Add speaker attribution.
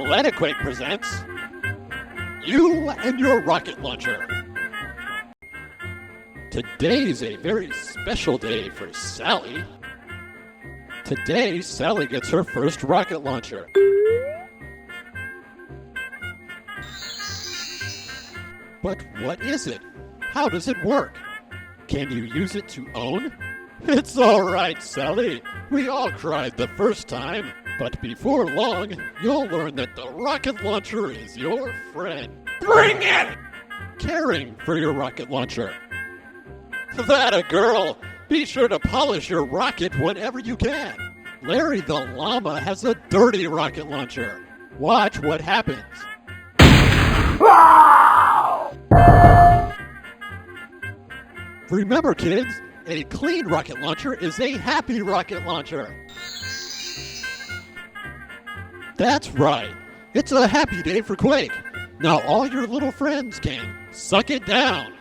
Speaker 1: Planet Quake presents You and Your Rocket Launcher. Today's a very special day for Sally. Today, Sally gets her first rocket launcher. But what is it? How does it work? Can you use it to own? It's all right, Sally. We all cried the first time. But before long, you'll learn that the rocket launcher is your friend. Bring it! Caring for your rocket launcher. That a girl! Be sure to polish your rocket whenever you can. Larry the llama has a dirty rocket launcher. Watch what happens. Remember, kids, a clean rocket launcher is a happy rocket launcher. That's right. It's a happy day for Quake. Now all your little friends can suck it down.